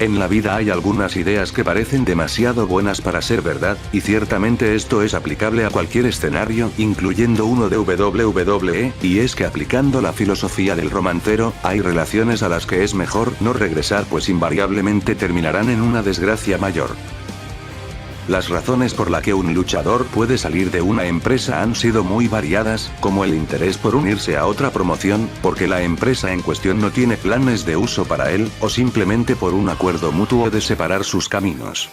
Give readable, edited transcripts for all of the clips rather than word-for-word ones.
En la vida hay algunas ideas que parecen demasiado buenas para ser verdad, y ciertamente esto es aplicable a cualquier escenario, incluyendo uno de WWE, y es que aplicando la filosofía del romancero, hay relaciones a las que es mejor no regresar pues invariablemente terminarán en una desgracia mayor. Las razones por las que un luchador puede salir de una empresa han sido muy variadas, como el interés por unirse a otra promoción, porque la empresa en cuestión no tiene planes de uso para él, o simplemente por un acuerdo mutuo de separar sus caminos.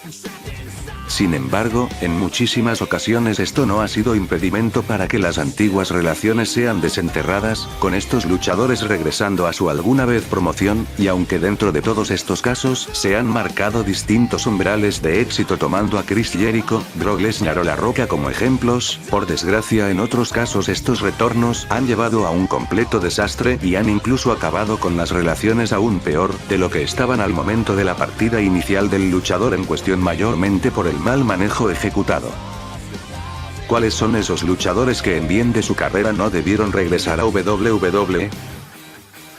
Sin embargo, en muchísimas ocasiones esto no ha sido impedimento para que las antiguas relaciones sean desenterradas, con estos luchadores regresando a su alguna vez promoción, y aunque dentro de todos estos casos se han marcado distintos umbrales de éxito tomando a Chris Jericho, Brock Lesnar o La Roca como ejemplos, por desgracia en otros casos estos retornos han llevado a un completo desastre y han incluso acabado con las relaciones aún peor de lo que estaban al momento de la partida inicial del luchador en cuestión, mayormente por el mal manejo ejecutado. ¿Cuáles son esos luchadores que en bien de su carrera no debieron regresar a WWE?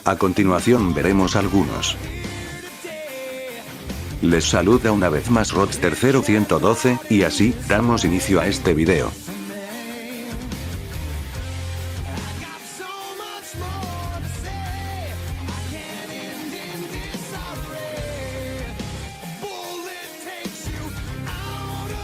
A continuación veremos algunos. Les saluda una vez más Roadster 0112, y así, damos inicio a este video.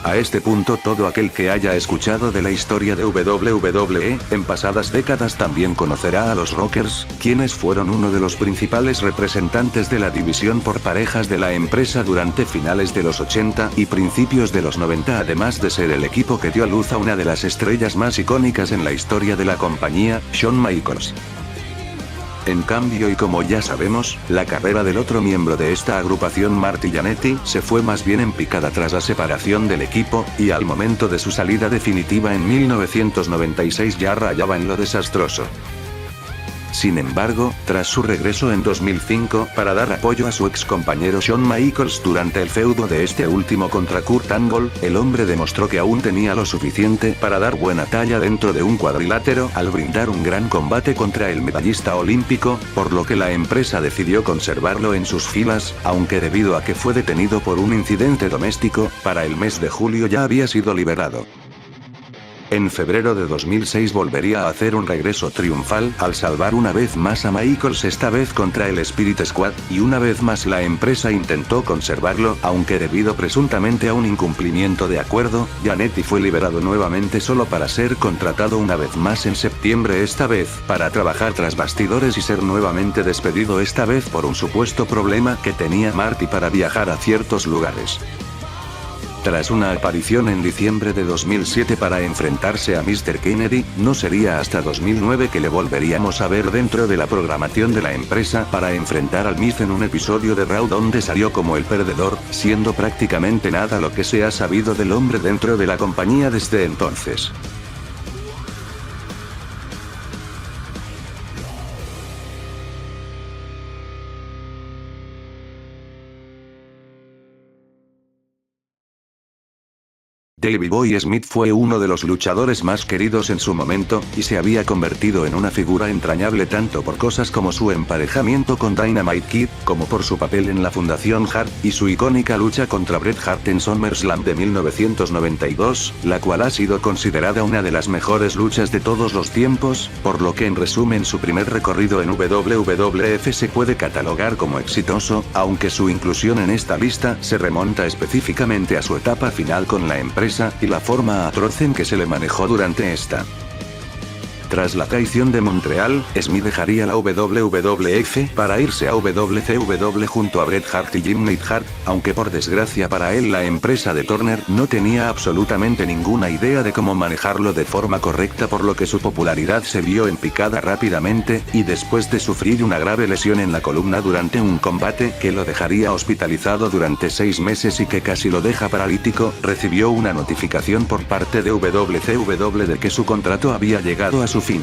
A este punto todo aquel que haya escuchado de la historia de WWE en pasadas décadas también conocerá a los Rockers, quienes fueron uno de los principales representantes de la división por parejas de la empresa durante finales de los 80 y principios de los 90, además de ser el equipo que dio a luz a una de las estrellas más icónicas en la historia de la compañía, Shawn Michaels. En cambio, y como ya sabemos, la carrera del otro miembro de esta agrupación, Marty Jannetty, se fue más bien en picada tras la separación del equipo, y al momento de su salida definitiva en 1996 ya rayaba en lo desastroso. Sin embargo, tras su regreso en 2005 para dar apoyo a su ex compañero Shawn Michaels durante el feudo de este último contra Kurt Angle, el hombre demostró que aún tenía lo suficiente para dar buena talla dentro de un cuadrilátero al brindar un gran combate contra el medallista olímpico, por lo que la empresa decidió conservarlo en sus filas, aunque debido a que fue detenido por un incidente doméstico, para el mes de julio ya había sido liberado. En febrero de 2006 volvería a hacer un regreso triunfal al salvar una vez más a Michaels, esta vez contra el Spirit Squad, y una vez más la empresa intentó conservarlo, aunque debido presuntamente a un incumplimiento de acuerdo, Jannetty fue liberado nuevamente solo para ser contratado una vez más en septiembre, esta vez para trabajar tras bastidores y ser nuevamente despedido, esta vez por un supuesto problema que tenía Marty para viajar a ciertos lugares. Tras una aparición en diciembre de 2007 para enfrentarse a Mr. Kennedy, no sería hasta 2009 que le volveríamos a ver dentro de la programación de la empresa para enfrentar al Miz en un episodio de Raw donde salió como el perdedor, siendo prácticamente nada lo que se ha sabido del hombre dentro de la compañía desde entonces. Davey Boy Smith fue uno de los luchadores más queridos en su momento, y se había convertido en una figura entrañable tanto por cosas como su emparejamiento con Dynamite Kid, como por su papel en la Fundación Hart, y su icónica lucha contra Bret Hart en SummerSlam de 1992, la cual ha sido considerada una de las mejores luchas de todos los tiempos, por lo que en resumen su primer recorrido en WWF se puede catalogar como exitoso, aunque su inclusión en esta lista se remonta específicamente a su etapa final con la empresa, y la forma atroz en que se le manejó durante esta. Tras la traición de Montreal, Smith dejaría la WWF para irse a WCW junto a Bret Hart y Jim Neidhart, aunque por desgracia para él la empresa de Turner no tenía absolutamente ninguna idea de cómo manejarlo de forma correcta, por lo que su popularidad se vio en picada rápidamente, y después de sufrir una grave lesión en la columna durante un combate que lo dejaría hospitalizado durante 6 meses y que casi lo deja paralítico, recibió una notificación por parte de WCW de que su contrato había llegado a su fin.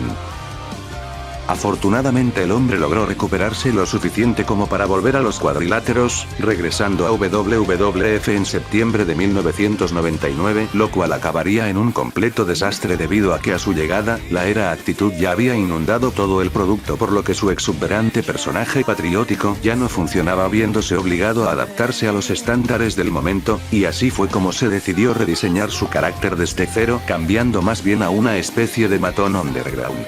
Afortunadamente el hombre logró recuperarse lo suficiente como para volver a los cuadriláteros, regresando a WWF en septiembre de 1999, lo cual acabaría en un completo desastre debido a que a su llegada, la era actitud ya había inundado todo el producto, por lo que su exuberante personaje patriótico ya no funcionaba, viéndose obligado a adaptarse a los estándares del momento, y así fue como se decidió rediseñar su carácter desde cero, cambiando más bien a una especie de matón underground.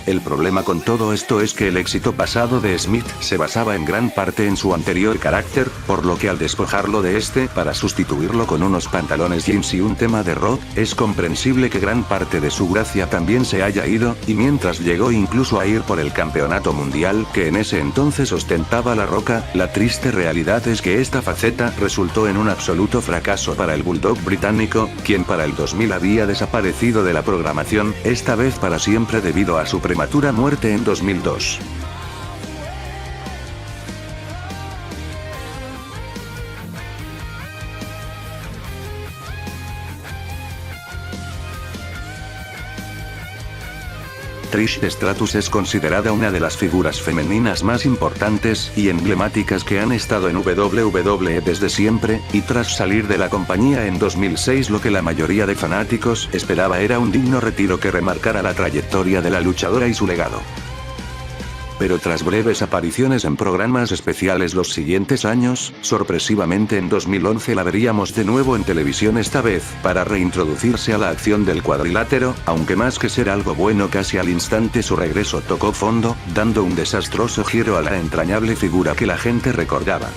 El problema con todo esto es que el éxito pasado de Smith se basaba en gran parte en su anterior carácter, por lo que al despojarlo de este para sustituirlo con unos pantalones jeans y un tema de rock, es comprensible que gran parte de su gracia también se haya ido, y mientras llegó incluso a ir por el campeonato mundial que en ese entonces ostentaba La Roca, la triste realidad es que esta faceta resultó en un absoluto fracaso para el Bulldog británico, quien para el 2000 había desaparecido de la programación, esta vez para siempre debido a su prematura muerte en 2002. Trish Stratus es considerada una de las figuras femeninas más importantes y emblemáticas que han estado en WWE desde siempre, y tras salir de la compañía en 2006 lo que la mayoría de fanáticos esperaba era un digno retiro que remarcara la trayectoria de la luchadora y su legado. Pero tras breves apariciones en programas especiales los siguientes años, sorpresivamente en 2011 la veríamos de nuevo en televisión, esta vez para reintroducirse a la acción del cuadrilátero, aunque más que ser algo bueno casi al instante su regreso tocó fondo, dando un desastroso giro a la entrañable figura que la gente recordaba.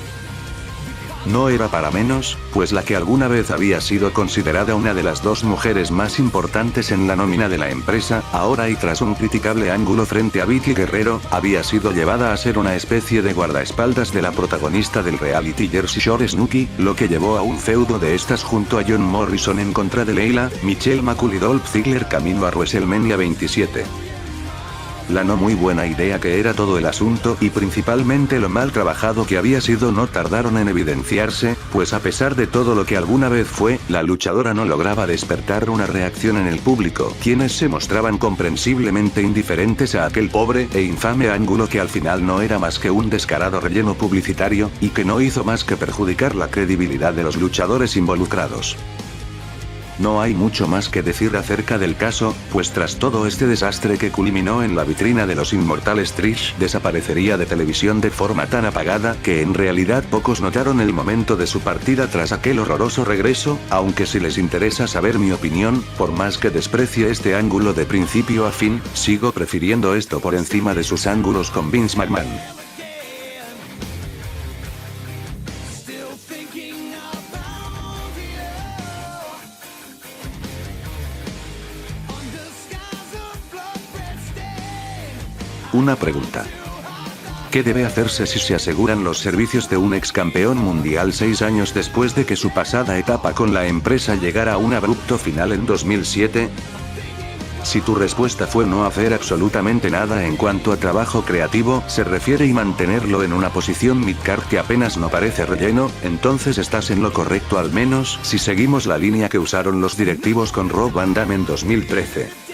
No era para menos, pues la que alguna vez había sido considerada una de las dos mujeres más importantes en la nómina de la empresa, ahora y tras un criticable ángulo frente a Vickie Guerrero, había sido llevada a ser una especie de guardaespaldas de la protagonista del reality Jersey Shore Snooki, lo que llevó a un feudo de estas junto a John Morrison en contra de Leila, Michelle McCool y Dolph Ziggler camino a WrestleMania 27. La no muy buena idea que era todo el asunto y principalmente lo mal trabajado que había sido no tardaron en evidenciarse, pues a pesar de todo lo que alguna vez fue, la luchadora no lograba despertar una reacción en el público, quienes se mostraban comprensiblemente indiferentes a aquel pobre e infame ángulo que al final no era más que un descarado relleno publicitario, y que no hizo más que perjudicar la credibilidad de los luchadores involucrados. No hay mucho más que decir acerca del caso, pues tras todo este desastre que culminó en la vitrina de los inmortales, Trish desaparecería de televisión de forma tan apagada que en realidad pocos notaron el momento de su partida tras aquel horroroso regreso, aunque si les interesa saber mi opinión, por más que desprecie este ángulo de principio a fin, sigo prefiriendo esto por encima de sus ángulos con Vince McMahon. Una pregunta. ¿Qué debe hacerse si se aseguran los servicios de un ex campeón mundial 6 años después de que su pasada etapa con la empresa llegara a un abrupto final en 2007? Si tu respuesta fue no hacer absolutamente nada en cuanto a trabajo creativo se refiere y mantenerlo en una posición midcard que apenas no parece relleno, entonces estás en lo correcto, al menos si seguimos la línea que usaron los directivos con Rob Van Dam en 2013.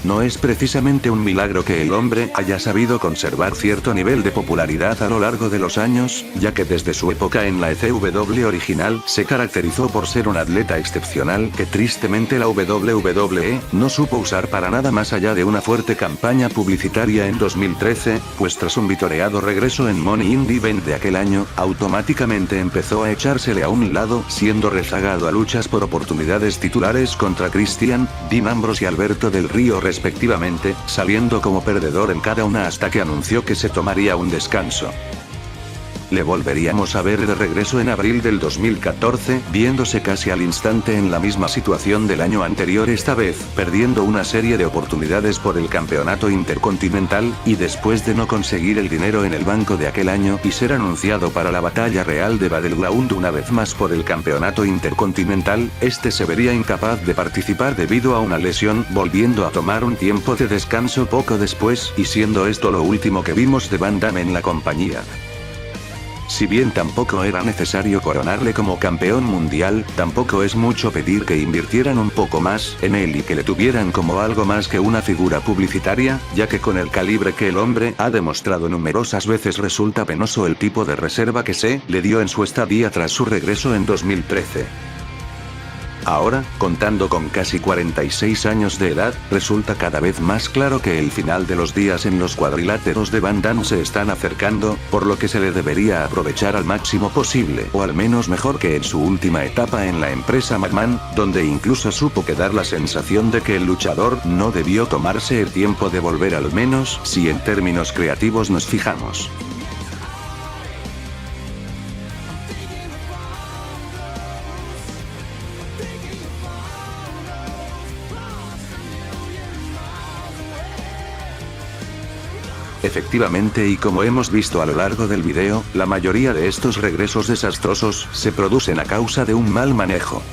No es precisamente un milagro que el hombre haya sabido conservar cierto nivel de popularidad a lo largo de los años, ya que desde su época en la ECW original se caracterizó por ser un atleta excepcional que tristemente la WWE no supo usar para nada más allá de una fuerte campaña publicitaria en 2013, pues tras un vitoreado regreso en Money in the Bank de aquel año, automáticamente empezó a echársele a un lado, siendo rezagado a luchas por oportunidades titulares contra Christian, Dean Ambrose y Alberto del Río respectivamente, saliendo como perdedor en cada una hasta que anunció que se tomaría un descanso. Le volveríamos a ver de regreso en abril del 2014, viéndose casi al instante en la misma situación del año anterior, esta vez perdiendo una serie de oportunidades por el campeonato intercontinental, y después de no conseguir el dinero en el banco de aquel año y ser anunciado para la batalla real de Battleground una vez más por el campeonato intercontinental, este se vería incapaz de participar debido a una lesión, volviendo a tomar un tiempo de descanso poco después, y siendo esto lo último que vimos de Van Dam en la compañía. Si bien tampoco era necesario coronarle como campeón mundial, tampoco es mucho pedir que invirtieran un poco más en él y que le tuvieran como algo más que una figura publicitaria, ya que con el calibre que el hombre ha demostrado numerosas veces resulta penoso el tipo de reserva que se le dio en su estadía tras su regreso en 2013. Ahora, contando con casi 46 años de edad, resulta cada vez más claro que el final de los días en los cuadriláteros de Van Damme se están acercando, por lo que se le debería aprovechar al máximo posible, o al menos mejor que en su última etapa en la empresa McMahon, donde incluso supo quedar la sensación de que el luchador no debió tomarse el tiempo de volver, al menos si en términos creativos nos fijamos. Efectivamente, y como hemos visto a lo largo del video, la mayoría de estos regresos desastrosos se producen a causa de un mal manejo.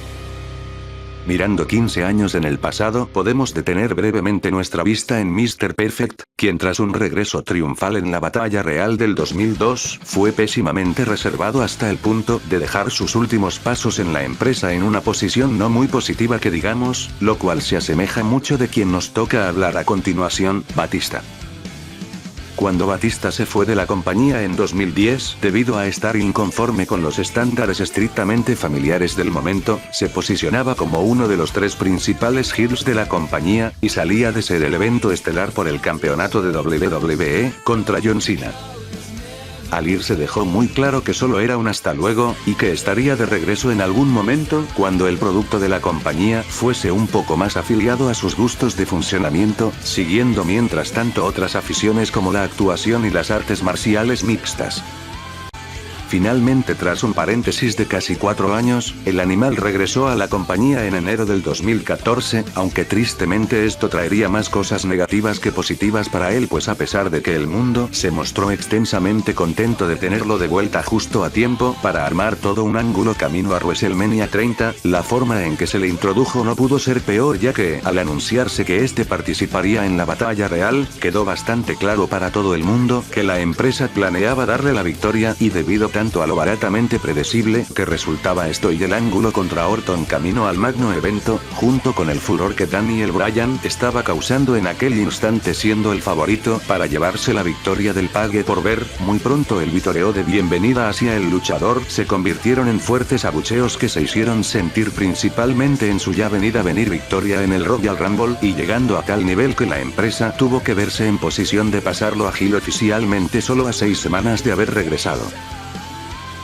Mirando 15 años en el pasado, podemos detener brevemente nuestra vista en Mr. Perfect, quien tras un regreso triunfal en la Batalla Real del 2002, fue pésimamente reservado hasta el punto de dejar sus últimos pasos en la empresa en una posición no muy positiva que digamos, lo cual se asemeja mucho de quien nos toca hablar a continuación, Batista. Cuando Batista se fue de la compañía en 2010, debido a estar inconforme con los estándares estrictamente familiares del momento, se posicionaba como uno de los 3 principales heels de la compañía, y salía de ser el evento estelar por el campeonato de WWE, contra John Cena. Al irse dejó muy claro que solo era un hasta luego, y que estaría de regreso en algún momento, cuando el producto de la compañía fuese un poco más afiliado a sus gustos de funcionamiento, siguiendo mientras tanto otras aficiones como la actuación y las artes marciales mixtas. Finalmente, tras un paréntesis de casi 4 años, el animal regresó a la compañía en enero del 2014, aunque tristemente esto traería más cosas negativas que positivas para él, pues a pesar de que el mundo se mostró extensamente contento de tenerlo de vuelta justo a tiempo para armar todo un ángulo camino a WrestleMania 30, la forma en que se le introdujo no pudo ser peor, ya que, al anunciarse que este participaría en la batalla real, quedó bastante claro para todo el mundo que la empresa planeaba darle la victoria, y debido tanto a lo baratamente predecible que resultaba esto y el ángulo contra Orton camino al magno evento, junto con el furor que Daniel Bryan estaba causando en aquel instante siendo el favorito para llevarse la victoria del pague por ver, muy pronto el vitoreo de bienvenida hacia el luchador se convirtieron en fuertes abucheos que se hicieron sentir principalmente en su ya venida victoria en el Royal Rumble, y llegando a tal nivel que la empresa tuvo que verse en posición de pasarlo a heel oficialmente solo a 6 semanas de haber regresado.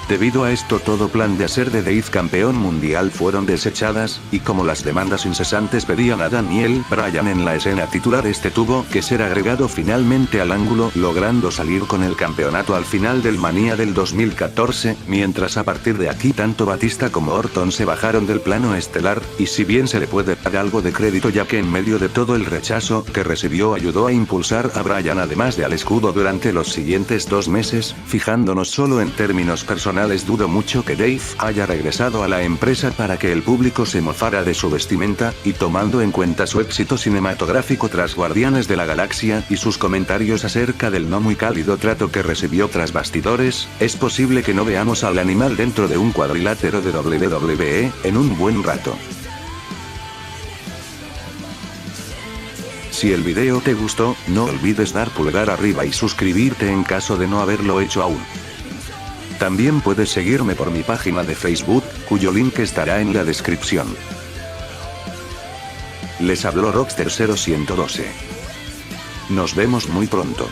Debido a esto, todo plan de hacer de Dave campeón mundial fueron desechadas, y como las demandas incesantes pedían a Daniel Bryan en la escena titular, este tuvo que ser agregado finalmente al ángulo, logrando salir con el campeonato al final del Mania del 2014, mientras a partir de aquí tanto Batista como Orton se bajaron del plano estelar, y si bien se le puede dar algo de crédito ya que en medio de todo el rechazo que recibió ayudó a impulsar a Bryan además de al escudo durante los siguientes 2 meses, fijándonos solo en términos personales, dudo mucho que Dave haya regresado a la empresa para que el público se mofara de su vestimenta, y tomando en cuenta su éxito cinematográfico tras Guardianes de la Galaxia y sus comentarios acerca del no muy cálido trato que recibió tras bastidores, es posible que no veamos al animal dentro de un cuadrilátero de WWE en un buen rato. Si el video te gustó, no olvides dar pulgar arriba y suscribirte en caso de no haberlo hecho aún. También puedes seguirme por mi página de Facebook, cuyo link estará en la descripción. Les habló Rockster 0112. Nos vemos muy pronto.